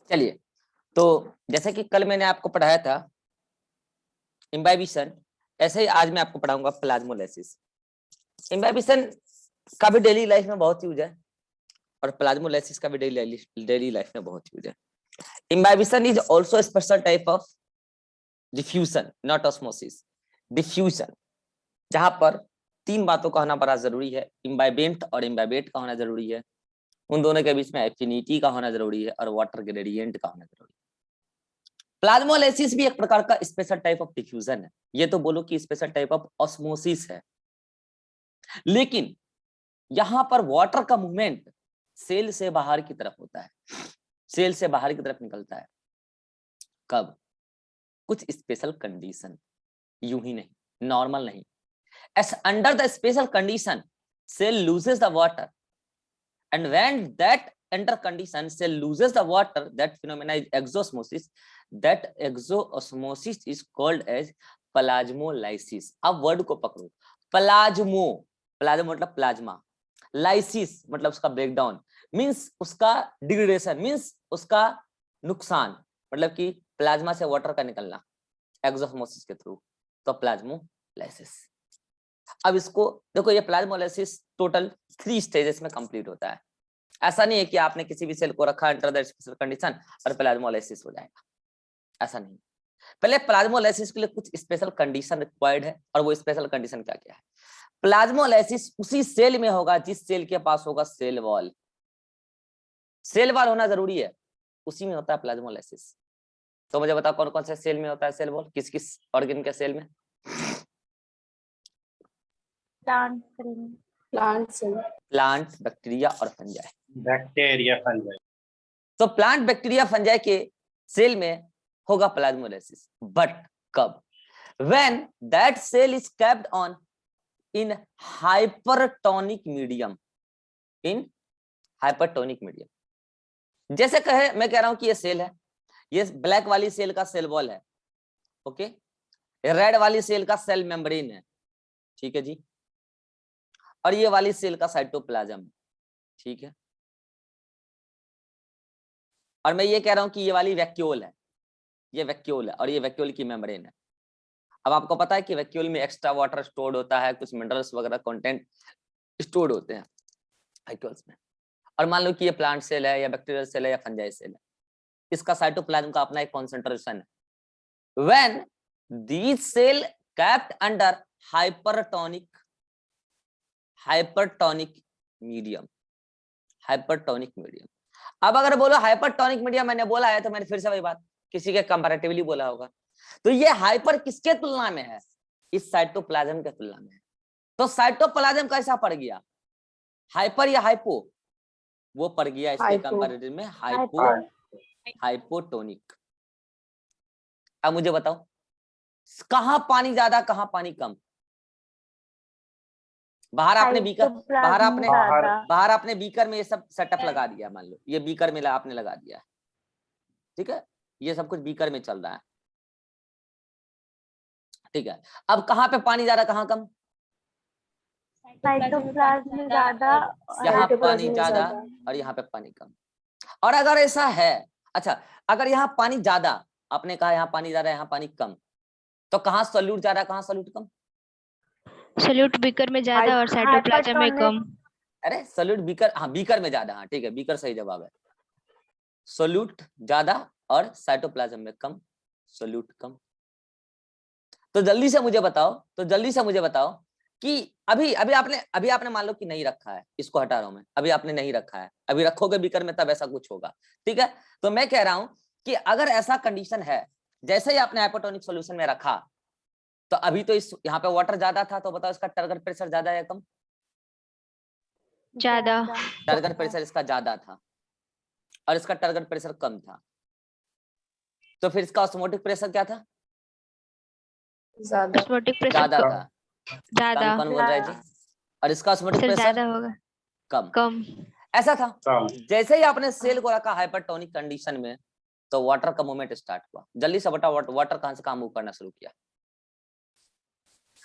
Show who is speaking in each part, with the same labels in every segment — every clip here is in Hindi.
Speaker 1: चलिए, तो जैसे कि कल मैंने आपको पढ़ाया था इम्बाइबिशन, ऐसे ही आज मैं आपको पढ़ाऊंगा प्लाज्मोलाइसिस। इम्बाइबिशन का भी डेली लाइफ में बहुत यूज है और प्लाज्मोलाइसिस का भी डेली लाइफ में बहुत यूज है। Imbibition is also special type of diffusion, not osmosis. Diffusion जहां पर तीन बातों का होना बड़ा जरूरी है, इम्बाइबेंट और इम्बाइबेट का होना जरूरी है, उन दोनों के बीच में एफिनिटी का होना जरूरी है और वाटर ग्रेडियंट का होना जरूरी है। प्लाज्मोलाइसिस भी एक प्रकार का स्पेशल टाइप ऑफ डिफ्यूजन है, ये तो बोलो कि स्पेशल टाइप ऑफ ऑस्मोसिस है, लेकिन यहां पर वाटर का मूवमेंट सेल से बाहर की तरफ होता है, सेल से बाहर की तरफ निकलता है। कब? कुछ स्पेशल कंडीशन, यूं ही नहीं, नॉर्मल नहीं। As under the special condition, cell loses the water, and when that enter condition cell loses the water, that phenomena is exosmosis. That exosmosis is called as plasmolysis. अब वर्ड को पकड़ो, प्लाज्मो, प्लाज्मो मतलब प्लाज्मा, लाइसिस मतलब उसका ब्रेकडाउन, मींस उसका डिग्रेडेशन, मींस उसका नुकसान, मतलब कि प्लाज्मा से वाटर का निकलना एक्सोस्मोसिस के थ्रू, तो प्लाज्मोलाइसिस। अब इसको देखो, ये प्लाज्मोलाइसिस टोटल 3 स्टेजेस में कंप्लीट होता है। ऐसा नहीं है कि आपने किसी भी सेल को रखा अंडर द स्पेशल कंडीशन और प्लाज्मोलाइसिस हो जाएगा, ऐसा नहीं। पहले प्लाज्मोलाइसिस के लिए कुछ स्पेशल कंडीशन रिक्वायर्ड है, और वो स्पेशल कंडीशन क्या क्या है। प्लाज्मोलाइसिस उसी सेल में होगा जिस सेल के पास होगा सेल वॉल, सेल वॉल होना जरूरी है, उसी में होता है प्लाज्मोलाइसिस। तो मुझे बताओ कौन कौन से सेल में होता है सेल वॉल, किस किस ऑर्गेन के सेल में? प्लांट, बैक्टीरिया और फंजाई।
Speaker 2: Bacteria fungi.
Speaker 1: तो प्लांट, बैक्टीरिया, फंजाई के सेल में होगा प्लाज्मोलाइसिस, बट कब? When that cell is kept on in hypertonic medium, in hypertonic medium। जैसे कहे, मैं कह रहा हूं कि ये सेल है, ये ब्लैक वाली सेल का सेल वॉल है, ओके, रेड वाली सेल का सेल मेम्ब्रेन है, ठीक है जी, और ये वाली सेल का साइटोप्लाज्म है, ठीक है, और मैं ये कह रहा हूं कि ये वाली वैक्यूल है, ये वैक्यूल है और ये वैक्यूल की मेम्ब्रेन है। अब आपको पता है कि वैक्यूल में एक्स्ट्रा वाटर स्टोर्ड होता है, कुछ मिनरल्स वगैरह कंटेंट स्टोर्ड होते हैं वैक्यूल्स में। और मान लो कि ये प्लांट सेल है या बैक्टीरियल सेल है या फंजाई सेल है, इसका साइटोप्लाज्म का अपना एक कॉन्सेंट्रेशन है। When these cell kept under hypertonic medium, hypertonic medium. अब अगर बोलो हाइपरटोनिक मीडियम, मैंने बोला है तो मैंने फिर से वही बात किसी के कंपैरेटिवली बोला होगा, तो ये हाइपर किसके तुलना में है? इस साइटोप्लाज्म के तुलना में है। तो साइटोप्लाज्म कैसा पड़ गया, हाइपर या हाइपो? वो पड़ गया इसके कंपैरेटिव में हाइपोटोनिक। अब मुझे बताओ कहां पानी ज्यादा कहां पानी कम? बाहर आपने बीकर, बाहर आपने बीकर में ये सब सेटअप लगा दिया, मान लो ये बीकर में आपने लगा दिया, ठीक है, ये सब कुछ बीकर में चल रहा है, ठीक है। अब कहां पे पानी ज्यादा कहां कम?
Speaker 3: साइटोप्लाज्म ज्यादा,
Speaker 1: यहाँ पानी ज्यादा और यहाँ पे पानी कम। और अगर ऐसा है, अच्छा, अगर यहाँ पानी ज्यादा, आपने कहा यहाँ पानी ज्यादा यहाँ पानी कम, तो कहाँ सोल्यूट ज्यादा कहाँ सोल्यूट कम?
Speaker 3: सोल्यूट बीकर में ज्यादा और साइटोप्लाज्म में कम।
Speaker 1: अरे सोल्यूट बीकर, हाँ बीकर में ज्यादा, हाँ ठीक है, बीकर सही जवाब है। सोल्यूट ज्यादा और साइटोप्लाज्म में कम, सोल्यूट कम। तो जल्दी से मुझे बताओ कि अभी आपने मान लो कि नहीं रखा है, इसको हटा रहा हूं मैं, अभी आपने नहीं रखा है, अभी रखोगे बीकर में तब ऐसा कुछ होगा, ठीक है। तो मैं कह रहा हूं कि अगर ऐसा कंडीशन है, जैसे ही आपने हाइपोटोनिक सॉल्यूशन में रखा, तो अभी तो इस यहाँ पे वाटर ज्यादा था, तो बताओ इसका टारगेट प्रेशर ज्यादा या कम?
Speaker 3: ज्यादा।
Speaker 1: टारगेट प्रेशर इसका ज्यादा था और इसका टारगेट प्रेशर कम था, तो फिर इसका ऑस्मोटिक प्रेशर क्या था? ज्यादा था।
Speaker 3: ज्यादा
Speaker 1: कौन बोल रहा है जी? और इसका ऑस्मोटिक प्रेशर
Speaker 3: ज्यादा होगा,
Speaker 1: कम। ऐसा था, जैसे ही आपने सेल को रखा हाइपरटोनिक कंडीशन में, तो वाटर का मूवमेंट स्टार्ट हुआ। जल्दी से बता, वाटर कहां से कहां मूव करना शुरू किया?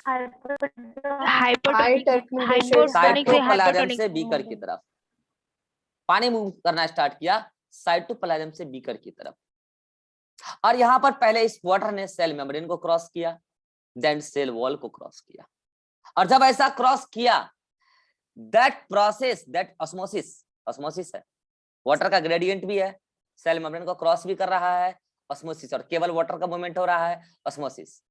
Speaker 3: हाइपोटोनिक से
Speaker 1: साइटोप्लाज्म से बीकर की तरफ। पानी मूव करना स्टार्ट किया साइटोप्लाज्म से बीकर की तरफ, और यहाँ पर पहले इस वाटर ने सेल मेम्ब्रेन को क्रॉस किया, देन सेल वॉल को क्रॉस किया, और जब ऐसा क्रॉस किया दैट प्रोसेस, दैट ऑस्मोसिस है, वाटर का ग्रेडियंट भी है, सेल मेम्ब्रेन को क्रॉस भी कर रहा है, ऑस्मोसिस, और केवल वाटर का मूवमेंट हो रहा है, osmosis,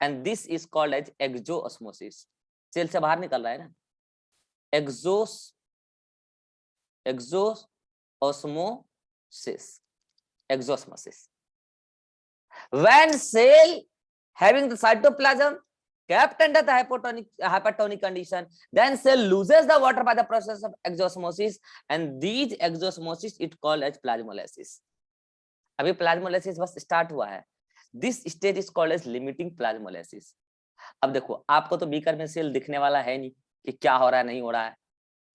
Speaker 1: and this is called as exosmosis. Cell से बाहर निकल रहा है ना, exosmosis. When cell having the cytoplasm kept under the hypertonic condition, then cell loses the water by the process of exosmosis, and these exosmosis it called as plasmolysis. अभी प्लाज्मोलाइसिस बस स्टार्ट हुआ है, this stage is called as limiting plasmolysis. अब देखो, आपको तो बीकर में सेल दिखने वाला है नहीं कि क्या हो रहा है नहीं हो रहा है,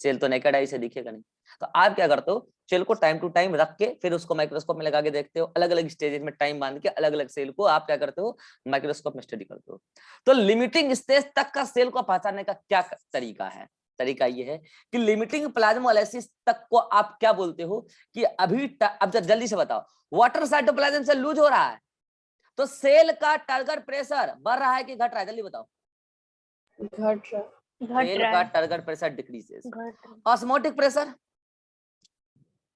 Speaker 1: सेल तो नेकेड आई से दिखेगा नहीं, तो आप क्या करते हो, सेल को टाइम टू टाइम रख के फिर उसको माइक्रोस्कोप में लगा के देखते हो, अलग अलग स्टेजेस में टाइम बांध के अलग अलग सेल को आप क्या करते हो, माइक्रोस्कोप में स्टडी करते हो। तो लिमिटिंग स्टेज तक का सेल को पहचानने का क्या तरीका है, तरीका ये है कि लिमिटिंग प्लाज्मोलाइसिस तक को आप क्या बोलते हो कि अभी अब जल्दी से बताओ, वाटर साइटोप्लाज्म से लूज हो रहा है तो सेल का टारगेट प्रेशर बढ़ रहा है कि घट रहा है, जल्दी बताओ।
Speaker 4: घट रहा,
Speaker 1: सेल का target pressure decreases, osmotic pressure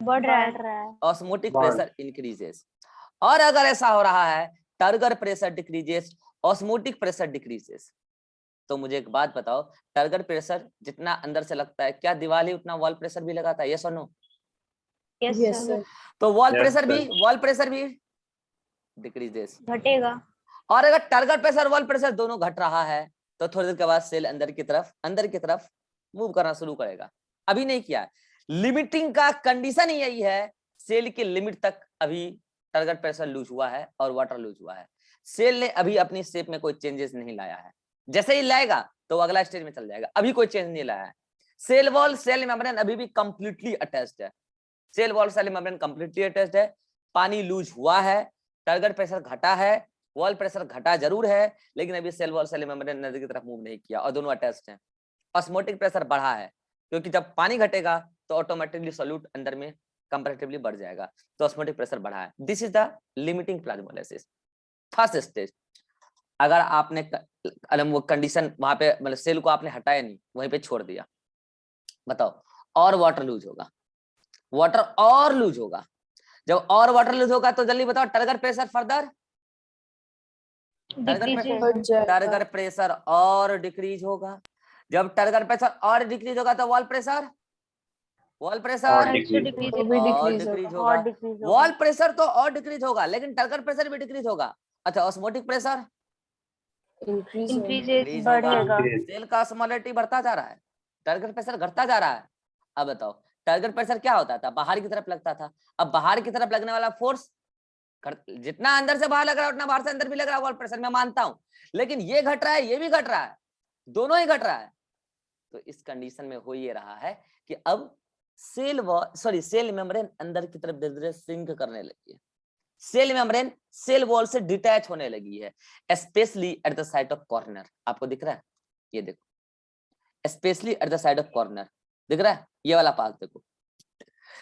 Speaker 3: बढ़ रहा है,
Speaker 1: ऑस्मोटिक प्रेशर इंक्रीजेस, और अगर ऐसा हो रहा है turgor pressure decreases, osmotic pressure decreases, तो मुझे एक बात बताओ, टारगेट प्रेशर जितना अंदर से लगता है क्या दीवार ही उतना वॉल प्रेशर भी लगाता है, यस और नो?
Speaker 4: यस सर,
Speaker 1: तो वॉल
Speaker 2: Yes,
Speaker 1: प्रेशर भी डिक्रीजेस
Speaker 3: घटेगा,
Speaker 1: और अगर टारगेट प्रेशर वॉल प्रेशर दोनों घट रहा है तो थोड़ी देर के बाद सेल अंदर की तरफ मूव करना शुरू करेगा। अभी नहीं किया, लिमिटिंग का कंडीशन ही यही है, सेल की लिमिट तक अभी टारगेट प्रेशर लूज हुआ है और वाटर लूज हुआ है, सेल ने अभी अपनी शेप में कोई चेंजेस नहीं लाया है, जैसे ही लाएगा तो अगला स्टेज में चल जाएगा, अभी कोई चेंज नहीं लाया है। सेल वॉल सेल मेम्ब्रेन अभी भी कंप्लीटली अटैच्ड है, cell wall cell membrane completely attached है, पानी लूज हुआ है, टारगेट प्रेशर घटा है, वॉल प्रेशर घटा जरूर है, लेकिन अभी सेल वॉल सेल मेम्ब्रेन अंदर की तरफ मूव नहीं किया और दोनों अटैच्ड हैं। ऑस्मोटिक प्रेशर बढ़ा है क्योंकि जब पानी घटेगा तो ऑटोमेटिकली सॉल्यूट अंदर में कंपैरेटिवली बढ़ जाएगा, तो ऑस्मोटिक प्रेशर बढ़ा है। This is the limiting plasmolysis first stage. अगर आपने वो कंडीशन वहां पे मतलब सेल को आपने हटाया नहीं, वहीं पे छोड़ दिया, बताओ और वाटर लूज होगा, वाटर और लूज होगा, जब और वाटर लूज होगा तो जल्दी बताओ target pressure further target pressure और डिक्रीज होगा, जब टारगेट प्रेशर और डिक्रीज होगा तो वॉल प्रेशर
Speaker 2: और
Speaker 1: डिक्रीज होगा, वॉल प्रेशर तो और डिक्रीज होगा लेकिन टारगेट प्रेशर भी डिक्रीज होगा। अच्छा, ऑस्मोटिक प्रेशर
Speaker 3: इंक्रीजेस,
Speaker 1: बढ़ेगा, सेल का ऑस्मोलिटी बढ़ता जा रहा है, टारगेट प्रेशर घटता जा रहा है। अब बताओ टारगेट प्रेशर क्या होता था, बाहर की तरफ लगता था, अब बाहर की तरफ लगने वाला फोर्स जितना अंदर से बाहर लग रहा है उतना बाहर से अंदर भी लग रहा है वॉल प्रेशर, मैं मानता हूं, लेकिन ये घट रहा है ये भी घट रहा है, दोनों ही घट रहा है। तो इस कंडीशन में हो ये रहा है कि अब सेल मेम्ब्रेन अंदर की तरफ धीरे-धीरे सिंक करने लगी है, सेल मेम्ब्रेन सेल वॉल से डिटैच होने लगी है, specially at the side of corner. आपको दिख रहा है, ये देखो, specially at the side of corner दिख रहा है, ये वाला पार्ट देखो,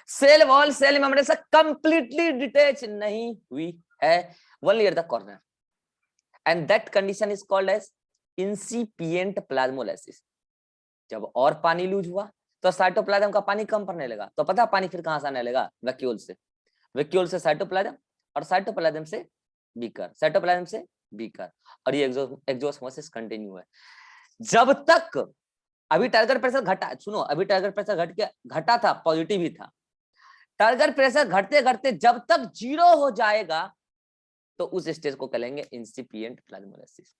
Speaker 1: सेल वॉल सेल मेम्ब्रेन से कंप्लीटली डिटैच नहीं हुई है, only at the corner, and that condition is called as incipient plasmolysis. जब और पानी लूज हुआ तो साइटोप्लाज्म का पानी कम पड़ने लगा, तो पता पानी फिर कहां से आने लगा, वैक्यूल से, वैक्यूल से साइटोप्लाज्म और साइटोप्लाज्म से बीकर, साइटोप्लाज्म से बीकर, और ये एक्सोस्मोसिस कंटिन्यू है जब तक अभी टारगेट प्रेशर घटा, सुनो अभी टारगेट प्रेशर घटा था, पॉजिटिव ही था, टारगेट प्रेशर घटते घटते जब तक 0 हो जाएगा तो उस स्टेज को कहेंगे इंसिपिएंट प्लाज्मोलाइसिस।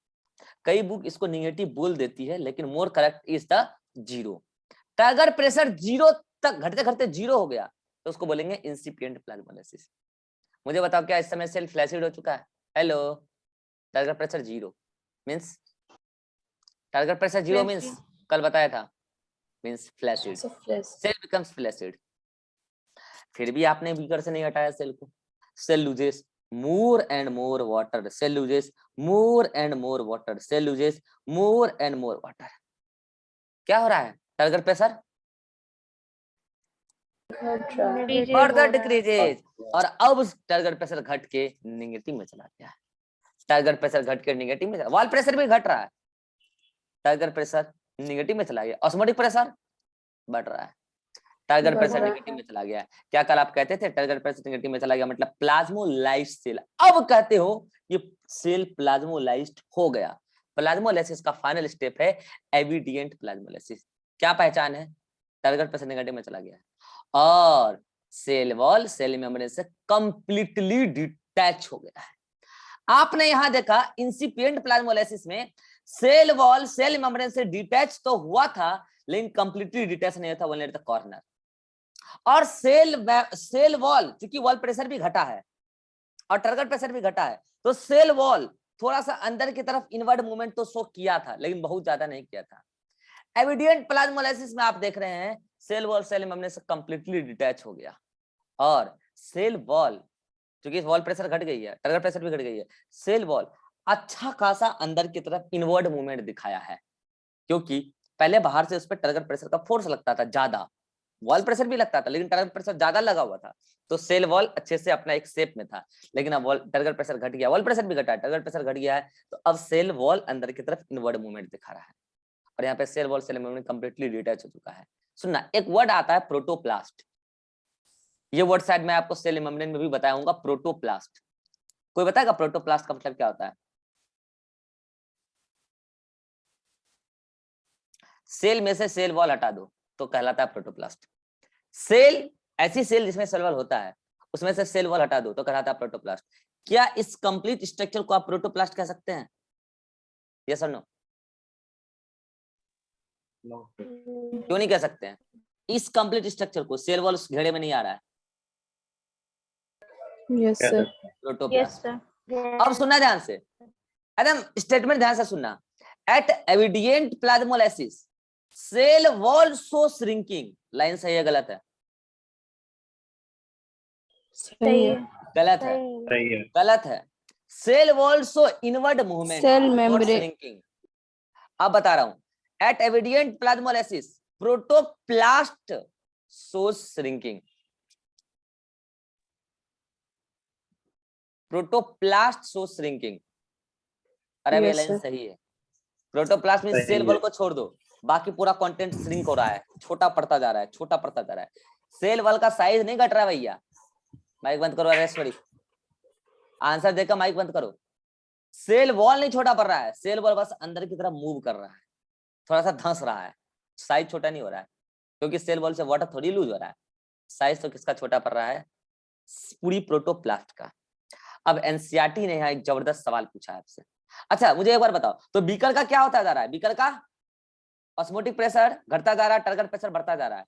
Speaker 1: कई बुक इसको नेगेटिव बोल देती है लेकिन more correct is the 0। Target pressure 0 तक घटते घटते 0 हो गया तो उसको बोलेंगे इंसिपिएंट प्लाज्मोलाइसिस। मुझे बताओ क्या इस समय सेल फ्लैसिड हो चुका है? Hello, turgor pressure 0 means, turgor pressure 0 means कल बताया था, means flaccid, cell becomes flaccid. फिर भी आपने बीकर से नहीं हटाया सेल को, cell loses more and more water, cell loses more and more water, cell loses more and more water। क्या हो रहा है, टारगेट प्रेशर
Speaker 4: घट रहा है।
Speaker 3: Decrease
Speaker 1: फर्दर
Speaker 3: हो रहा है।
Speaker 1: डिक्रीजेज, और अब टारगेट प्रेशर घट के नेगेटिव में चला गया है। टारगेट प्रेशर घट के नेगेटिव में चला, वॉल प्रेशर भी घट रहा है, टारगेट प्रेशर नेगेटिव में चला गया, ऑस्मोटिक प्रेशर बढ़ रहा है, टारगेट
Speaker 4: बढ़
Speaker 1: प्रेशर
Speaker 4: रहा है।
Speaker 1: नेगेटिव में चला गया। क्या कल आप कहते थे टारगेट प्रेशर नेगेटिव में चला गया मतलब प्लाज्मोलाइज्ड सेल, अब कहते हो ये सेल प्लाज्मोलाइज्ड हो गया। प्लाज्मोलाइसिस का फाइनल स्टेप है एविडिएंट प्लाज्मोलाइसिस। क्या पहचान है? टारगेट प्रेशर नेगेटिव में चला गया और सेल वॉल सेल मेम्ब्रेन से कंप्लीटली डिटैच हो गया है। आपने यहां देखा इंसिपिएंट प्लाज्मोलाइसिस में सेल वॉल सेल मेम्ब्रेन से डिटैच तो हुआ था लेकिन कंप्लीटली डिटैच नहीं था, ओनली एट द कॉर्नर। और सेल वॉल क्योंकि वॉल प्रेशर भी घटा है और टारगेट प्रेशर भी घटा है, तो सेल वॉल थोड़ा सा अंदर की तरफ इनवर्ड मूवमेंट तो शो किया था लेकिन बहुत ज्यादा नहीं किया था। एविडेंट प्लाज्मोलाइसिस में आप देख रहे हैं सेल वॉल सेल मेम्ब्रेन से कंप्लीटली डिटैच हो गया और सेल वॉल क्योंकि वॉल प्रेशर घट गई है, टारगेट प्रेशर भी घट गई है, सेल वॉल अच्छा खासा अंदर की तरफ इनवर्ड मूवमेंट दिखाया है क्योंकि पहले बाहर से उस पर टारगेट प्रेशर का फोर्स लगता था ज्यादा, वॉल प्रेशर भी लगता था लेकिन टारगेट प्रेशर ज्यादा लगा हुआ था, तो सेल वॉल अच्छे से अपना एक शेप में था। लेकिन अब टारगेट प्रेशर घट गया, वॉल प्रेशर भी घटा है, टारगेट प्रेशर घट गया है, तो अब सेल वॉल अंदर की तरफ इनवर्ड मूवमेंट दिखा रहा है और यहाँ पे cell wall cell membrane completely detach हो चुका है। सुनना, एक वर्ड आता है प्रोटोप्लास्ट, ये वर्ड शायद मैं आपको सेल मेम्ब्रेन में भी बताऊंगा, प्रोटोप्लास्ट। कोई बताएगा प्रोटोप्लास्ट का मतलब क्या होता है? सेल में से सेल वॉल हटा दो तो कहलाता है प्रोटोप्लास्ट। सेल ऐसी सेल जिसमें सेल वॉल होता है उसमें से सेल वॉल हटा दो तो कहलाता है प्रोटोप्लास्ट। क्या इस कंप्लीट स्ट्रक्चर को आप प्रोटोप्लास्ट कह सकते हैं? यस और नो? क्यों नहीं कह सकते हैं? इस कंप्लीट स्ट्रक्चर को, सेल वॉल उस घेरे में नहीं आ रहा है,
Speaker 4: यस सर।
Speaker 1: प्रोटोप्लास्ट। अब सुनना ध्यान से, एकदम स्टेटमेंट ध्यान से सुनना। At evident plasmolysis cell wall show shrinking, line सही है गलत है?
Speaker 4: सही है।
Speaker 1: गलत है,
Speaker 2: सही है।
Speaker 1: गलत है। Cell wall show inward movement,
Speaker 4: cell
Speaker 1: not
Speaker 4: membrane.
Speaker 1: Shrinking. अब बता रहा हूं, at evident plasmolysis protoplast shows shrinking, protoplast shows shrinking. अरे ये
Speaker 4: यस
Speaker 1: लाइन
Speaker 4: सर।
Speaker 1: सही है। प्रोटोप्लास्ट में
Speaker 2: सही
Speaker 1: सेल
Speaker 2: है।
Speaker 1: वॉल को छोड़ दो, बाकी पूरा कंटेंट श्रिंक हो रहा है, छोटा पड़ता जा रहा है, छोटा पड़ता जा रहा है। सेल वॉल का साइज नहीं घट रहा भैया। माइक बंद करो, अरे सॉरी, आंसर देकर माइक बंद करो। सेल वॉल नहीं छोटा पड़ रहा है, सेल वॉल बस अंदर की तरफ मूव कर रहा है, थोड़ा सा धंस रहा है, साइज छोटा नहीं हो रहा है क्योंकि सेल वॉल से वाटर थोड़ी लूज हो रहा है। साइज तो किसका छोटा पड़ रहा है? पूरी प्रोटोप्लास्ट का। अब एनसीईआरटी ने यहाँ एक जबरदस्त सवाल पूछा है आपसे। अच्छा मुझे एक बार बताओ, तो बीकर का क्या होता जा रहा है? बीकर का ऑस्मोटिक प्रेशर घटता जा रहा है, टारगेट प्रेशर बढ़ता जा रहा है।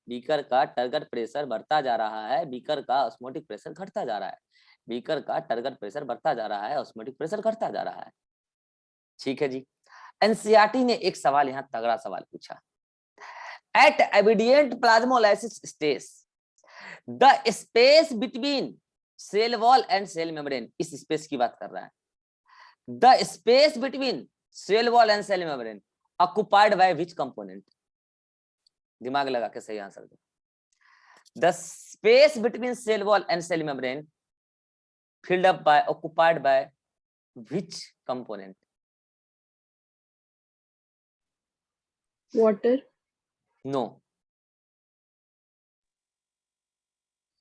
Speaker 1: बीकर का टारगेट प्रेशर बढ़ता जा रहा है, बीकर का ऑस्मोटिक प्रेशर घटता जा रहा है, बीकर का टारगेट प्रेशर बढ़ता जा रहा है, ऑस्मोटिक प्रेशर घटता जा रहा है। ठीक है जी। एनसीईआरटी ने एक सवाल यहाँ तगड़ा सवाल पूछा, at evident plasmolysis stage the space between cell wall and cell membrane, इस स्पेस की बात कर रहा है, the space between cell wall and cell membrane occupied by which component? दिमाग लगा के सही आंसर दो। The space between cell wall and cell membrane filled up by, occupied by which component?
Speaker 4: Water.
Speaker 1: No.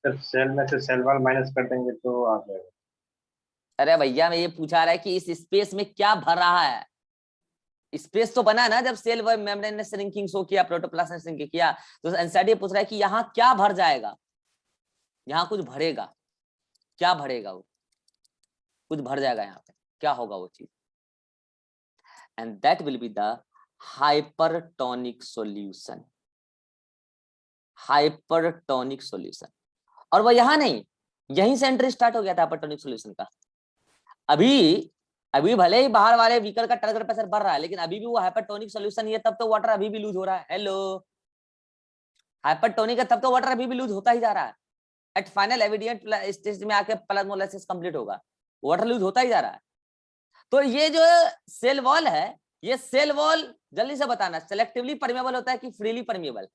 Speaker 2: Sir cell में से सेल वॉल माइनस कर देंगे तो आ जाएगा।
Speaker 1: अरे भैया मैं ये पूछा रहा है कि इस स्पेस में क्या भर रहा है? स्पेस तो बना ना जब सेल मेम्ब्रेन ने श्रिंकिंग शो किया, प्रोटोप्लास्ट ने श्रिंकिंग किया, तो एनसीईआरटी पूछ रहा है कि यहाँ क्या भर जाएगा, यहाँ कुछ भरेगा, क्या भरेगा? वो कुछ भर जाएगा यहाँ पे, क्या होगा वो चीज? And that will be the hypertonic solution, hypertonic solution. और वो यहाँ नहीं, यहीं से एंट्री स्टार्ट हो गया था हाइपरटोनिक सॉल्यूशन का। अभी भले ही बाहर वाले बीकर का टारगेट प्रेशर बढ़ रहा है लेकिन अभी भी वो हाइपरटोनिक सॉल्यूशन ही है, तब तो वाटर अभी भी लूज हो रहा है। हेलो, हाइपरटोनिक है तब तो वाटर अभी भी लूज होता ही जा रहा है। एट फाइनल एविडिएंट स्टेज में आके प्लाज्मोलाइसिस कंप्लीट होगा, वाटर लूज होता ही जा रहा है। तो ये जो सेल वॉल है, ये सेल वॉल जल्दी से बताना, सेलेक्टिवली परमेबल होता है कि freely permeable?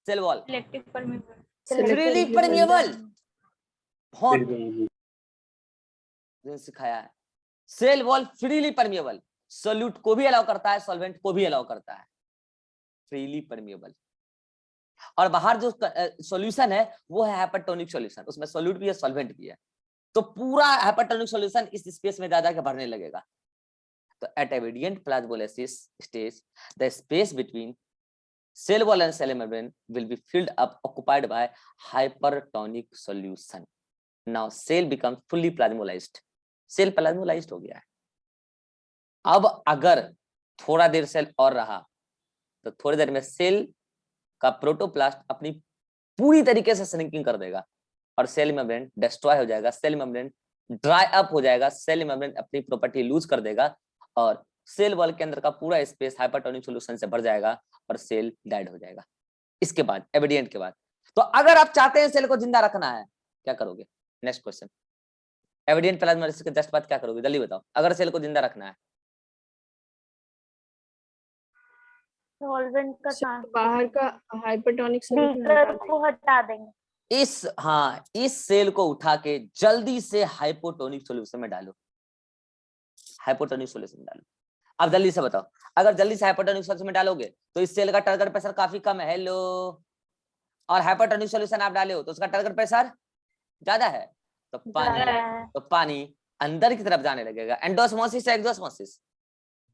Speaker 1: Cell wall
Speaker 3: Selective permeable.
Speaker 1: Freely permeable, बहुत
Speaker 2: फिर भी
Speaker 1: दिन सिखाया है। Cell wall freely permeable, solute को भी अलाउ करता है, सॉल्वेंट को भी अलाउ करता है, फ्रीली परमिएबल। और बाहर जो सॉल्यूशन है वो है हाइपरटोनिक सॉल्यूशन, उसमें सोल्यूट भी है, सॉल्वेंट भी है, तो पूरा हाइपरटोनिक सॉल्यूशन इस स्पेस में ज्यादा के भरने लगेगा। तो at evident plasmolysis stage the space between cell wall and cell membrane will be filled up, occupied by hypertonic solution. Now cell becomes fully plasmolized. Cell plasmolysed हो गया है। अब अगर थोड़ा देर सेल और रहा तो थोड़ी देर में सेल का प्रोटोप्लास्ट अपनी पूरी तरीके से श्रिंकिंग कर देगा और सेल मेम्ब्रेन डिस्ट्रॉय हो जाएगा, सेल मेम्ब्रेन ड्राई अप हो जाएगा, सेल मेम्ब्रेन अपनी प्रॉपर्टी लूज कर देगा और सेल वॉल के अंदर का पूरा स्पेस हाइपरटोनिक सॉल्यूशन से भर जाएगा और सेल डेड हो जाएगा। इसके बाद एविडिएंट के बाद, तो अगर आप चाहते हैं सेल को जिंदा रखना है क्या करोगे? नेक्स्ट क्वेश्चन, एविडिएंट प्लाज्मोलाइसिस के जस्ट बाद क्या करोगे जल्दी बताओ, अगर सेल को जिंदा रखना है?
Speaker 4: सॉल्वेंट का बाहर का हाइपरटोनिक सॉल्यूशन
Speaker 5: हटा देंगे।
Speaker 1: इस सेल को उठा के जल्दी से हाइपोटोनिक सॉल्यूशन में डालो, हाइपोटोनिक सॉल्यूशन में डालो। अब जल्दी से बताओ, अगर जल्दी से हाइपोटोनिक सॉल्यूशन में डालोगे तो इस सेल का टारगेट प्रेशर काफी कम है, हेलो, और हाइपोटोनिक सॉल्यूशन आप डाले हो तो उसका टारगेट प्रेशर ज्यादा है, तो पानी अंदर की तरफ जाने लगेगा। एंडोस्मोसिस या एक्सोस्मोसिस?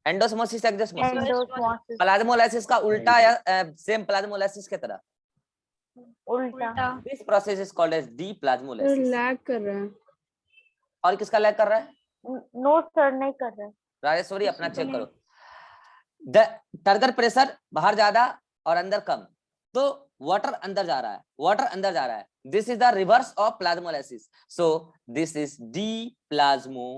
Speaker 1: एंडोस्मोसिस या एक्सोस्मोसिस? प्लाज्मोलाइसिस का उल्टा या सेम प्लाज्मोलाइसिस की तरह?
Speaker 5: उल्टा।
Speaker 1: This process is called as deplasmolysis.
Speaker 4: Lag कर रहा है।
Speaker 1: और किसका लैग कर रहा है?
Speaker 5: नो सर नहीं कर रहे।
Speaker 1: राजेश्वरी अपना चेक करो, टारगेट प्रेशर बाहर ज्यादा और अंदर कम, तो वाटर अंदर जा रहा है, वाटर अंदर जा रहा है। This is the reverse of plasmolysis, so this is deplasmolysis,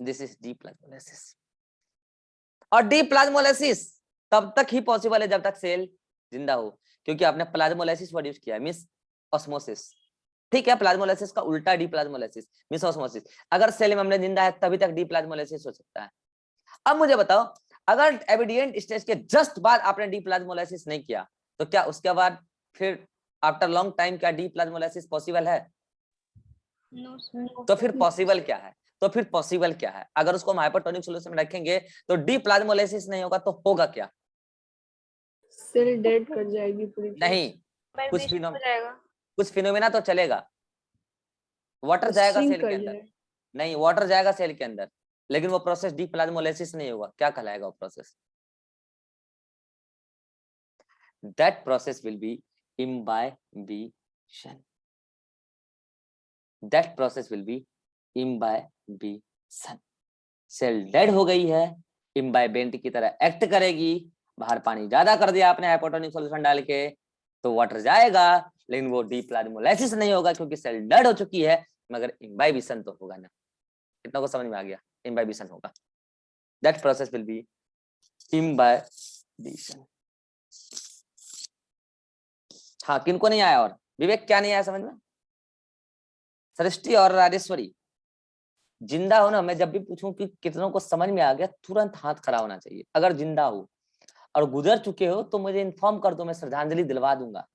Speaker 1: this is deplasmolysis. और डीप्लाज्मोलाइसिस तब तक ही पॉसिबल है जब तक सेल जिंदा हो, क्योंकि आपने प्लाज्मोलाइसिस प्रोड्यूस किया है, मींस ऑस्मोसिस, ठीक है। प्लाज्मोलाइसिस का उल्टा डीप्लाज्मोलाइसिस मींस ऑस्मोसिस। अगर सेल मेम्ब्रेन जिंदा है तभी तक डीप्लाज्मोलाइसिस हो सकता है। अब मुझे बताओ, अगर एविडिएंट स्टेज के जस्ट बाद आपने डीप्लाज्मोलाइसिस नहीं किया तो क्या उसके बाद फिर आफ्टर लॉन्ग टाइम क्या डीप्लाज्मोलाइसिस पॉसिबल है? तो फिर पॉसिबल क्या है? अगर उसको हम हाइपरटोनिक सॉल्यूशन में रखेंगे तो डीप्लाज्मोलाइसिस नहीं होगा तो होगा क्या?
Speaker 4: सेल डेड कर जाएगी पूरी।
Speaker 1: नहीं, कुछ फिनोमेना तो चलेगा। वाटर जाएगा सेल के अंदर, नहीं वाटर जाएगा सेल के अंदर, लेकिन वो प्रोसेस डीप्लाज्मोलाइसिस नहीं होगा। क्या कहलाएगा वो process? That process will be imbibition. That process will be imbibition. Cell dead हो गई है, इम्बाइबेंट की तरह एक्ट करेगी। बाहर पानी ज्यादा कर दिया आपने हाइपोटोनिक सॉल्यूशन डाल के तो वाटर जाएगा, लेकिन वो डीप्लाज्मोलाइसिस नहीं होगा क्योंकि सेल डेड हो चुकी है, मगर इम्बाइबिशन तो होगा ना। कितना को समझ में आ गया? इम्बाइबिशन होगा। That process will be imbibition. हाँ, किनको नहीं आया? और विवेक क्या नहीं आया समझ में? सृष्टि और राजेश्वरी जिंदा हो ना, मैं जब भी पूछूं कि कितनों को समझ में आ गया तुरंत हाथ खड़ा होना चाहिए। अगर जिंदा हो और गुजर चुके हो तो मुझे इन्फॉर्म कर दो, मैं श्रद्धांजलि दिलवा दूंगा,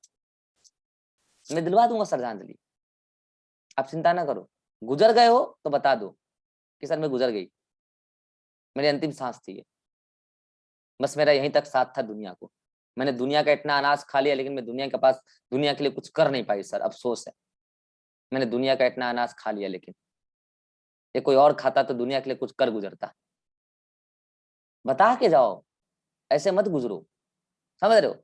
Speaker 1: मैं दिलवा दूंगा श्रद्धांजलि, आप चिंता ना करो। गुजर गए हो तो बता दो कि सर मैं गुजर गई, मेरी अंतिम सांस थी, बस मेरा यहीं तक साथ था दुनिया को, मैंने दुनिया का इतना अनाज खा लिया लेकिन मैं दुनिया के पास दुनिया के लिए कुछ कर नहीं पाई सर, अफसोस है। मैंने दुनिया का इतना अनाज खा लिया, लेकिन ये कोई और खाता तो दुनिया के लिए कुछ कर गुजरता। बता के जाओ, ऐसे मत गुजरो, समझ रहे हो?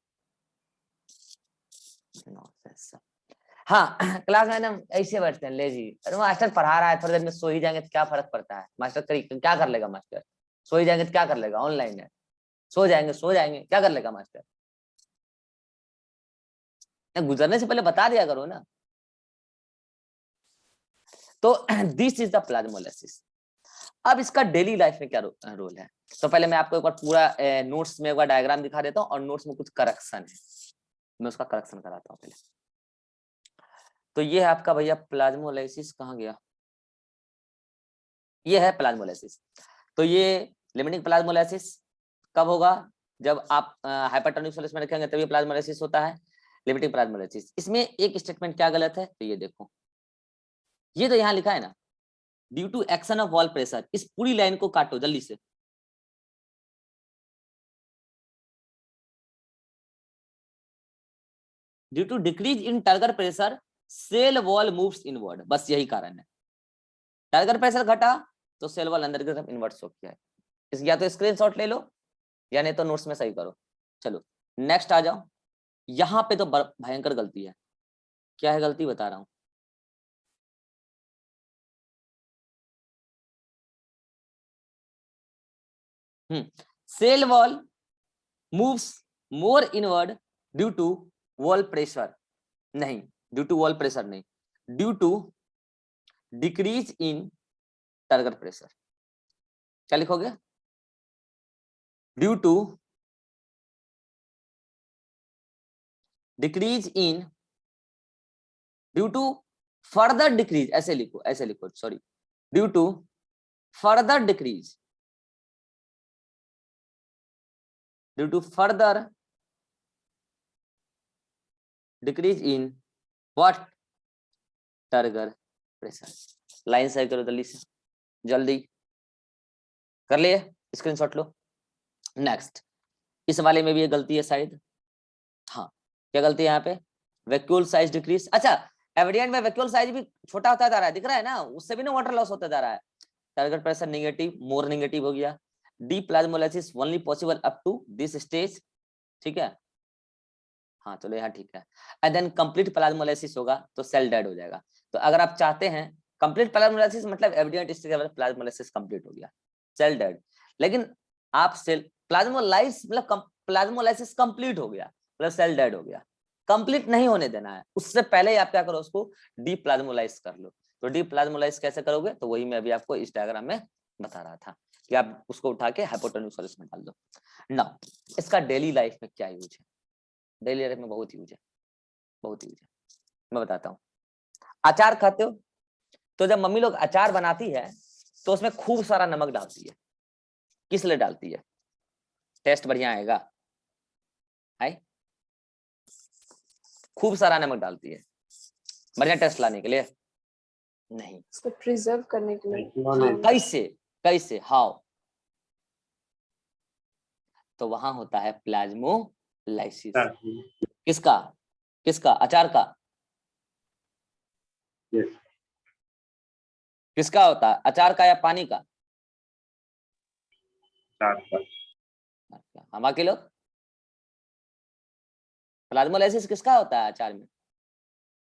Speaker 1: हाँ, क्लास में हम ऐसे बैठते हैं, ले जी अरे मास्टर पढ़ा रहा है, थोड़ी देर में सो ही जाएंगे तो क्या फर्क पड़ता है, मास्टर क्या कर लेगा, मास्टर सो ही जाएंगे तो क्या कर लेगा, ऑनलाइन है, सो जाएंगे क्या कर लेगा मास्टर। गुजरने से पहले बता दिया करो ना। तो दिस इज द प्लाज्मोलाइसिस। अब इसका डेली लाइफ में क्या रोल है? तो पहले मैं आपको एक बार पूरा नोट्स में एक बार डायग्राम दिखा देता हूँ और नोट्स में कुछ करेक्शन है, मैं उसका करेक्शन कराता हूँ पहले। तो ये है आपका भैया प्लाज्मोलाइसिस, कहाँ गया? ये है प्लाज्मोलाइसिस। तो ये लिमिटिंग प्लाज्मोलाइसिस कब होगा? जब आप हाइपरटोनिक सॉल्यूशन में रखेंगे तभी प्लाज्मोलाइसिस होता है, लिमिटिंग प्लाज्मोलाइसिस। इसमें एक स्टेटमेंट क्या गलत है, तो ये देखो, ये तो यहाँ लिखा है ना, due to action of wall pressure. इस पूरी लाइन को काटो जल्दी से। Due to decrease in turgor pressure cell wall moves inward, बस यही कारण है। टर्गर प्रेशर घटा तो सेल वॉल अंदर की तरफ इनवर्ट शो किया है। इस या तो स्क्रीनशॉट ले लो या नहीं तो नोट्स में सही करो। चलो नेक्स्ट आ जाओ। यहाँ पे तो भयंकर गलती है। क्या है गलती, बता रहा हूं। Cell wall moves more inward due to wall pressure, नहीं, ड्यू टू वॉल प्रेशर नहीं, due to decrease in turgor pressure. क्या लिखोगे, due to decrease in, due to further decrease, ऐसे लिखो, ऐसे लिखो, sorry, due to further decrease, due to further decrease in what, turgor pressure. Line सही करो जल्दी से, जल्दी कर लिए, स्क्रीनशॉट लो। नेक्स्ट, इस वाले में भी ये गलती है शायद। हाँ, क्या गलती है यहाँ पे, वैक्यूल साइज डिक्रीज। अच्छा, एविडेंट में वैक्यूल साइज भी छोटा होता जा रहा है, दिख रहा है ना, उससे भी ना वाटर लॉस होता जा रहा है। Turgor pressure negative, more negative हो गया। Deplasmolysis only possible up to this stage, ठीक है। हाँ चलो यहाँ ठीक है। एंड देन कंप्लीट प्लाज्मोलाइसिस होगा तो सेल डेड हो जाएगा। तो अगर आप चाहते हैं कंप्लीट प्लाज्मोलाइसिस मतलब एविडेंट स्टेज प्लाज्मोलाइसिस कंप्लीट हो गया, सेल डेड। लेकिन आप सेल प्लाज्मोलाइज मतलब प्लाज्मोलाइसिस कंप्लीट हो गया प्लस सेल डेड हो गया, कंप्लीट नहीं होने देना है। उससे पहले आप क्या करो, उसको डीप्लाज्मोलाइज कर लो। तो डीप्लाज्मोलाइज कैसे करोगे, तो वही मैं अभी आपको इस डायग्राम में बता रहा था कि आप उसको उठा के हाइपोटोनिक सॉल्यूशन में डाल दो। नाउ इसका डेली लाइफ में क्या यूज है, डेली लाइफ में बहुत यूज है, बहुत यूज है। मैं बताता हूँ। अचार खाते हो, तो जब मम्मी लोग अचार बनाती है तो उसमें खूब सारा नमक डालती है। किस लिए डालती है, टेस्ट बढ़िया आएगा, है खूब सारा नमक डालती है बढ़िया टेस्ट लाने के लिए, नहीं,
Speaker 4: इसको प्रिजर्व करने के लिए।
Speaker 1: कैसे कैसे, हाउ, तो वहां होता है प्लाज्मोलाइसिस। किसका, किसका, अचार का, किसका होता है, अचार का या पानी का, हम बाकी लोग, प्लाज्मोलाइसिस किसका होता है अचार में,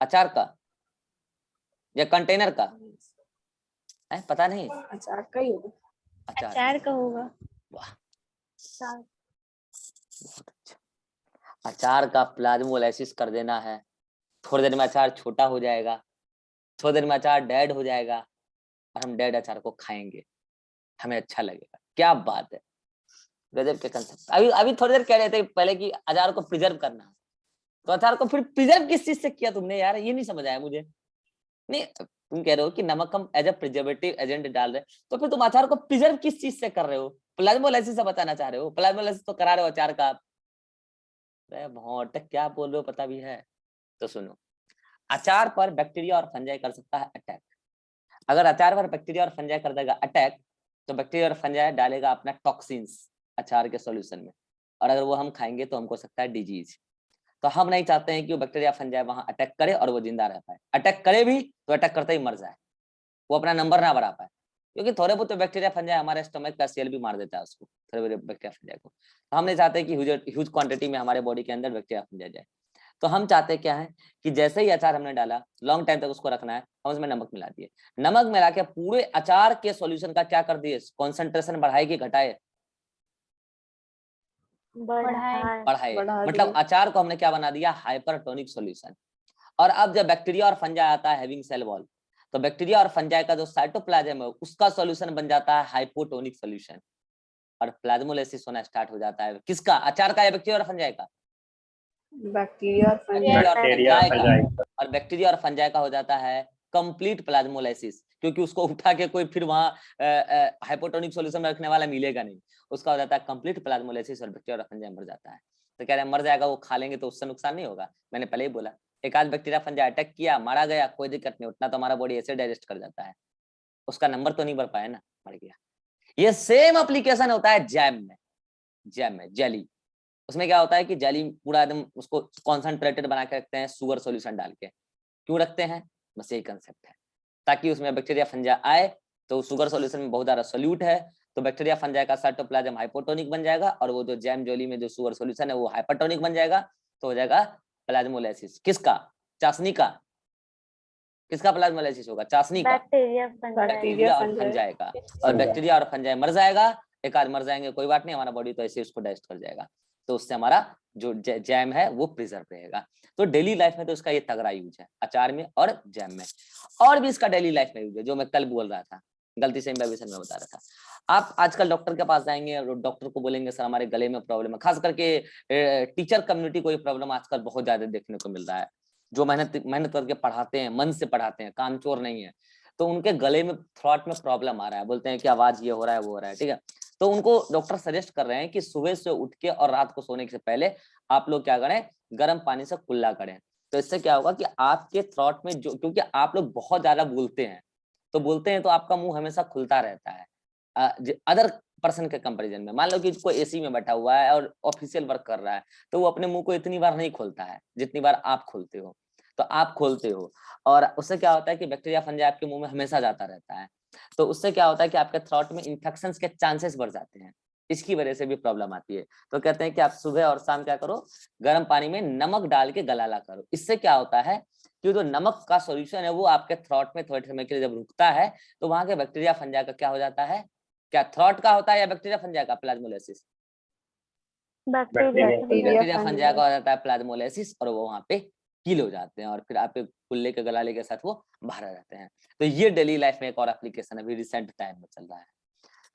Speaker 1: अचार का या कंटेनर का, है पता नहीं,
Speaker 4: अचार का ही होगा।
Speaker 3: अचार का होगा।
Speaker 1: वाह, बहुत अच्छा। अचार का प्लाज्मोलाइसिस कर देना है, थोड़ी देर में अचार छोटा हो जाएगा, थोड़ी देर में अचार डेड हो जाएगा और हम डेड अचार को खाएंगे, हमें अच्छा लगेगा। क्या बात है, गजब के कंसेप्ट। अभी थोड़ी देर कह रहे थे पहले कि अचार को प्रिजर्व करना है, तो अचार को फिर प्रिजर्व किस चीज से किया तुमने यार, ये नहीं समझ आया मुझे। नहीं, तुम कह रहे हो कि नमक हम एज अ प्रिजर्वेटिव एजेंट डाल रहे हैं, तो फिर तुम अचार को प्रिजर्व किस चीज से कर रहे हो, प्लाज्मोलाइसिस से बताना चाह रहे हो, प्लाज्मोलाइसिस तो करा रहे हो अचार का। क्या बोल रहे हो पता भी है, तो सुनो। अचार पर बैक्टीरिया और फंजाई कर सकता है अटैक। अगर अचार पर बैक्टीरिया और फंजाई कर देगा अटैक, तो बैक्टीरिया और फंजाई डालेगा अपना टॉक्सिन्स अचार के सॉल्यूशन में, और अगर वो हम खाएंगे तो हमको सकता है डिजीज। तो हम नहीं चाहते हैं कि वो बैक्टीरिया फंजाई वहां अटैक करे और वो जिंदा रह पाए। अटैक करे भी तो अटैक करते ही मर जाए, वो अपना नंबर ना बढ़ा पाए, क्योंकि थोड़े बहुत तो बैक्टीरिया फंजाई हमारे स्टमक का सेल भी मार देता है उसको, थोड़े बहुत बैक्टीरिया फंजाई को। तो हम नहीं चाहते कि ह्यूज क्वांटिटी में हमारे बॉडी के अंदर बैक्टीरिया फंजाई जाए। तो हम चाहते क्या है कि जैसे ही अचार हमने डाला, लॉन्ग टाइम तक उसको रखना है, हम उसमें नमक मिला दिए। नमक मिला के पूरे अचार के सॉल्यूशन का क्या कर दिए, कॉन्सेंट्रेशन बढ़ाए कि घटाए, बढ़ाए। मतलब अचार को हमने क्या बना दिया, हाइपरटोनिक सॉल्यूशन। और अब जब बैक्टीरिया और फंजाई आता है हैविंग सेल वॉल, तो बैक्टीरिया और फंजाई का जो साइटोप्लाज्म है उसका सॉल्यूशन बन जाता है हाइपोटोनिक सॉल्यूशन, और प्लाज्मोलाइसिस होना स्टार्ट हो जाता है। किसका, अचार का या बैक्टीरिया और फंजाई का,
Speaker 4: बैक्टीरिया और
Speaker 1: और बैक्टीरिया और फंजाई का हो जाता है कंप्लीट प्लाज्मोलाइसिस। क्योंकि उसको उठा के कोई फिर वहां हाइपोटोनिक सॉल्यूशन में रखने वाला मिलेगा नहीं, उसका हो जाता है कंप्लीट प्लाज्मोलाइसिस और बैक्टीरिया और फंजाई मर जाता है। तो कह रहे हैं मर जाएगा, वो खा लेंगे तो उससे नुकसान नहीं होगा। मैंने पहले ही बोला, एक आध बैक्टीरिया फंजाई अटैक किया, मारा गया, कोई दिक्कत नहीं, उतना तो हमारा बॉडी ऐसे डाइजेस्ट कर जाता है, उसका नंबर तो नहीं बढ़ पाया ना, मर गया। ये सेम एप्लीकेशन होता है जैम में, जैम में जेली, उसमें क्या होता है कि जेली पूरा एकदम उसको कॉन्सेंट्रेटेड बना के रखते हैं शुगर सॉल्यूशन डाल के। क्यों रखते हैं? बस यही कंसेप्ट है, ताकि उसमें बैक्टीरिया फंजाई आए तो शुगर सॉल्यूशन में बहुत ज्यादा सोल्यूट है, तो बैक्टीरिया फंजाई का साइटोप्लाज्म हाइपोटोनिक बन जाएगा और वो जो जैम जेली में जो शुगर सॉल्यूशन है वो हाइपरटोनिक बन जाएगा, तो हो जाएगा प्लाज्मोलाइसिस। किसका? चाशनी का। किसका प्लाज्मोलाइसिस होगा? चाशनी का,
Speaker 5: बैक्टीरिया
Speaker 4: बैक्टीरिया
Speaker 1: और फंजाई का। और बैक्टीरिया और फंजाई मर जाएगा, एक आध मर जाएंगे कोई बात नहीं, हमारा बॉडी तो ऐसे उसको डाइजेस्ट कर जाएगा, तो उससे हमारा जो जैम है वो प्रिजर्व रहेगा। तो डेली लाइफ में तो इसका ये तगड़ा यूज है, अचार में और जैम में। और भी इसका डेली लाइफ में यूज है, जो मैं कल बोल रहा था, गलती से इम्बिबिशन में बता रहा था। आप आजकल डॉक्टर के पास जाएंगे और डॉक्टर को बोलेंगे सर हमारे गले में प्रॉब्लम है, खास करके टीचर कम्युनिटी को ये प्रॉब्लम आजकल बहुत ज्यादा देखने को मिल रहा है, जो मेहनत करके पढ़ाते हैं, मन से पढ़ाते हैं, कामचोर नहीं है, तो उनके गले में थ्रोट में प्रॉब्लम आ रहा है, बोलते हैं कि आवाज ये हो रहा है वो हो रहा है, ठीक है। तो उनको डॉक्टर सजेस्ट कर रहे हैं कि सुबह से उठ के और रात को सोने से पहले आप लोग क्या करें, गर्म पानी से कुल्ला करें। तो इससे क्या होगा कि आपके थ्रोट में जो, क्योंकि आप लोग बहुत ज्यादा बोलते हैं तो आपका मुंह हमेशा खुलता रहता है अदर पर्सन के कंपैरिजन में। मान लो कि कोई एसी में बैठा हुआ है और ऑफिशियल वर्क कर रहा है, तो वो अपने मुंह को इतनी बार नहीं खोलता है जितनी बार आप खोलते हो, तो आप खोलते हो, और उससे क्या होता है कि बैक्टीरिया फंजाई आपके मुंह में हमेशा जाता रहता है, तो उससे क्या होता है कि आपके थ्रोट में इन्फेक्शन के चांसेस बढ़ जाते हैं, इसकी वजह से भी प्रॉब्लम आती है। तो कहते हैं कि आप सुबह और शाम क्या करो, गर्म पानी में नमक डाल के गलाला करो। इससे क्या होता है कि जो नमक का सॉल्यूशन है वो आपके थ्रोट में थोड़े समय के लिए जब रुकता है, तो वहां के बैक्टीरिया फंजाई का क्या हो जाता है, क्या थ्रोट का होता है या बैक्टीरिया फंजाई का प्लाज्मोलाइसिस? बैक्टीरिया फंजाई का हो जाता है प्लाज्मोलाइसिस, और वो वहां पे किल हो जाते हैं और फिर आपके कुल्ले के गलाले के साथ वो बाहर आ जाते हैं। तो ये डेली लाइफ में एक और एप्लीकेशन अभी रिसेंट टाइम में चल रहा है।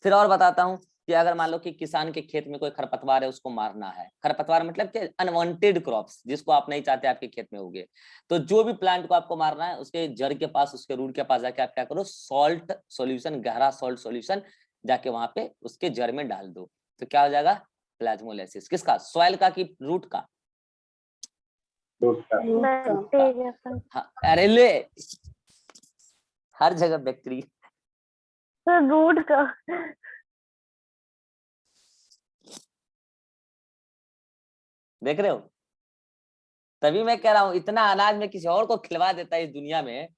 Speaker 1: फिर और बताता हूँ कि अगर मान लो कि किसान के खेत में कोई खरपतवार है, उसको मारना है, खरपतवार मतलब क्या, अनवांटेड क्रॉप्स जिसको आप नहीं चाहते आपके खेत में उगे, तो जो भी प्लांट को आपको मारना है उसके जड़ के पास, उसके रूट के पास जाके आप क्या करो, सॉल्ट सॉल्यूशन, गहरा सॉल्ट सॉल्यूशन जाके वहां पे उसके जड़ में डाल दो, तो क्या हो जाएगा, प्लाज्मोलाइसिस। किसका? सॉइल का कि रूट का?
Speaker 5: बैक्टीरिया
Speaker 1: हाँ, अरे ले, हर जगह बैक्टीरिया।
Speaker 5: तो रूट का
Speaker 1: देख रहे हो, तभी मैं कह रहा हूं इतना अनाज में किसी और को खिलवा देता है इस दुनिया में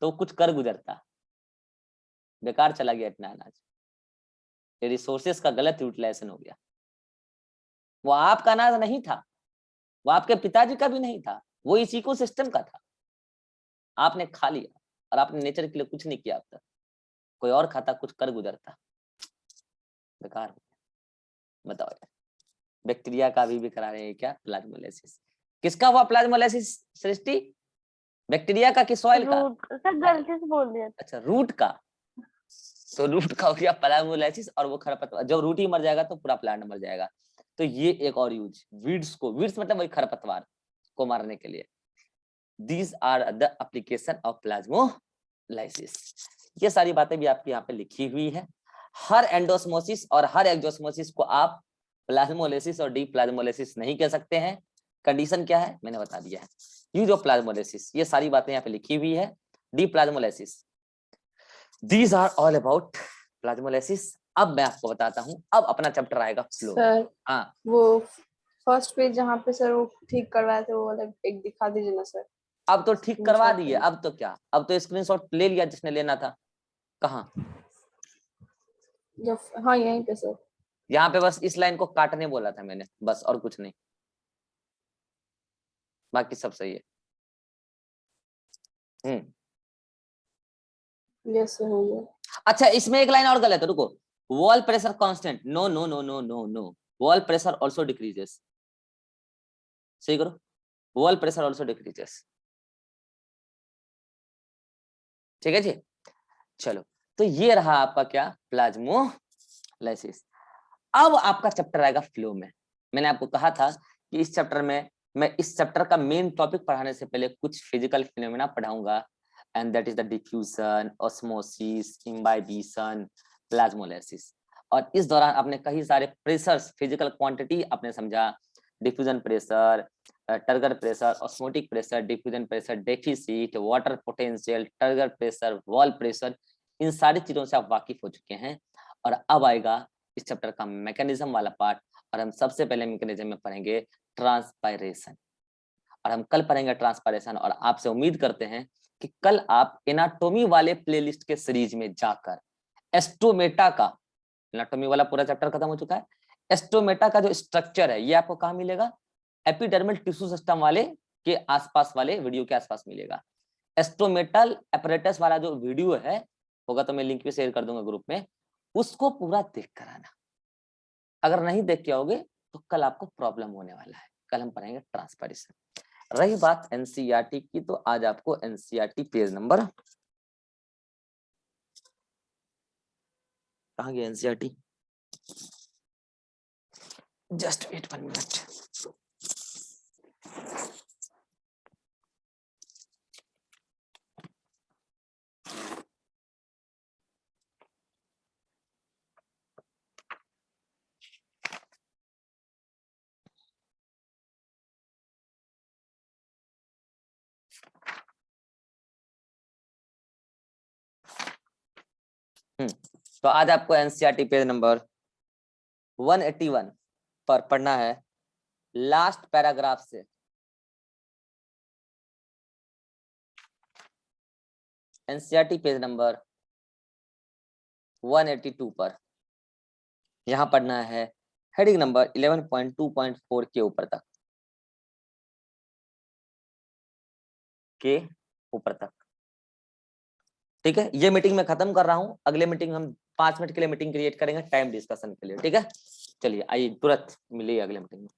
Speaker 1: तो कुछ कर गुजरता, बेकार चला गया इतना अनाज, रिसोर्सेस का गलत यूटिलाइजेशन हो गया। वो आपका अनाज नहीं था, वो आपके पिताजी का भी नहीं था, वो इस इकोसिस्टम का था, आपने खा लिया और आपने नेचर के लिए कुछ नहीं किया अब तक, कोई और खाता, कुछ कर गुजरता, बेकार हो गया। बताओ यार, बैक्टीरिया का भी करा रहे हैं क्या, प्लाज्मोलाइसिस। किसका हुआ प्लाज्मोलाइसिस सृष्टि, बैक्टीरिया का कि सॉइल का?
Speaker 5: सर गलती से बोल दिया।
Speaker 1: अच्छा, रूट का, तो रूट का हो गया प्लाज्मोलाइसिस, और वो खरपतवार, जब रूट ही मर जाएगा तो पूरा प्लांट मर जाएगा। तो ये एक और यूज, वीड्स को, वीड्स मतलब वही खरपतवार को मारने के लिए। These are the application of plasmolysis. ये सारी बातें भी आपकी यहाँ पे लिखी हुई है। हर एंडोस्मोसिस और हर एक्सोस्मोसिस को आप प्लाज्मोलाइसिस और डीप्लाज्मोलाइसिस नहीं कह सकते हैं। कंडीशन क्या है मैंने बता दिया है। यूज ऑफ प्लाज्मोलाइसिस, ये सारी बातें यहाँ पे लिखी हुई है। Deplasmolysis, these are all about plasmolysis. अब मैं आपको बताता हूँ, अब अपना चैप्टर आएगा फ्लो।
Speaker 4: सर
Speaker 1: हाँ,
Speaker 4: वो फर्स्ट पेज जहाँ पे सर वो ठीक करवाए थे वो वाला एक दिखा दीजिए ना सर।
Speaker 1: अब तो ठीक करवा दिए, अब तो क्या, अब तो स्क्रीनशॉट ले लिया जिसने लेना था। कहाँ?
Speaker 4: हाँ यहीं पे सर।
Speaker 1: यहाँ पे बस इस लाइन को काटने बोला था मैंने, बस, और कुछ नहीं, बाकी सब सही है।
Speaker 4: यस सर हो गया।
Speaker 1: अच्छा, इसमें एक लाइन और गलत है, रुको। Wall pressure constant, no no no no no no, wall pressure also decreases. सही करो, वॉल प्रेशर आल्सो डिक्रीजेस। ठीक है जी, चलो। तो ये रहा आपका क्या, प्लाज्मोलाइसिस। अब आपका चैप्टर आएगा फ्लो में। मैंने आपको कहा था कि इस चैप्टर में मैं इस चैप्टर का मेन टॉपिक पढ़ाने से पहले कुछ फिजिकल फिनोमेना पढ़ाऊंगा, and that is the diffusion, osmosis, imbibition, plasmolysis। और इस दौरान आपने कई सारे प्रेशर्स, फिजिकल क्वांटिटी आपने समझा, diffusion pressure, turgor pressure, osmotic pressure, diffusion pressure, deficit, water potential, turgor pressure, wall pressure, इन सारी चीजों से आप वाकिफ हो चुके हैं। और अब आएगा इस चैप्टर का मैकेनिज्म वाला पार्ट, और हम सबसे पहले मैकेनिज्म में पढ़ेंगे ट्रांसपायरेशन, और हम कल पढ़ेंगे ट्रांसपायरेशन। और आपसे उम्मीद करते हैं कि कल आप एनाटॉमी वाले प्लेलिस्ट के सीरीज में जाकर एस्टोमेटा का, एनाटॉमी वाला पूरा चैप्टर खत्म हो चुका है, एस्टोमेटा का जो स्ट्रक्चर है ये आपको कहाँ मिलेगा, एपिडर्मल टिश्यू सिस्टम वाले के आसपास वाले वीडियो के आसपास मिलेगा। एस्टोमेटल अपैरेटस वाला जो वीडियो है होगा तो मैं लिंक भी शेयर कर दूंगा ग्रुप में, उसको पूरा देख कर आना। अगर नहीं देख के आओगे तो कल आपको प्रॉब्लम होने वाला है। कल हम पढ़ेंगे ट्रांसपायरेशन। रही बात एनसीईआरटी की, तो आज आपको एनसीईआरटी पेज नंबर, कहाँ गया एनसीईआरटी, जस्ट वेट 1 मिनट। तो आज आपको एनसीईआरटी पेज नंबर 181 पर पढ़ना है लास्ट पैराग्राफ से। एनसीईआरटी पेज नंबर 182 पर यहां पढ़ना है हेडिंग नंबर 11.2.4 के ऊपर तक, के ऊपर तक। ठीक है, ये मीटिंग मैं खत्म कर रहा हूं, अगले मीटिंग हम 5 मिनट के लिए मीटिंग क्रिएट करेंगे टाइम डिस्कशन के लिए। ठीक है, चलिए आइए तुरंत मिलिए अगले मीटिंग में।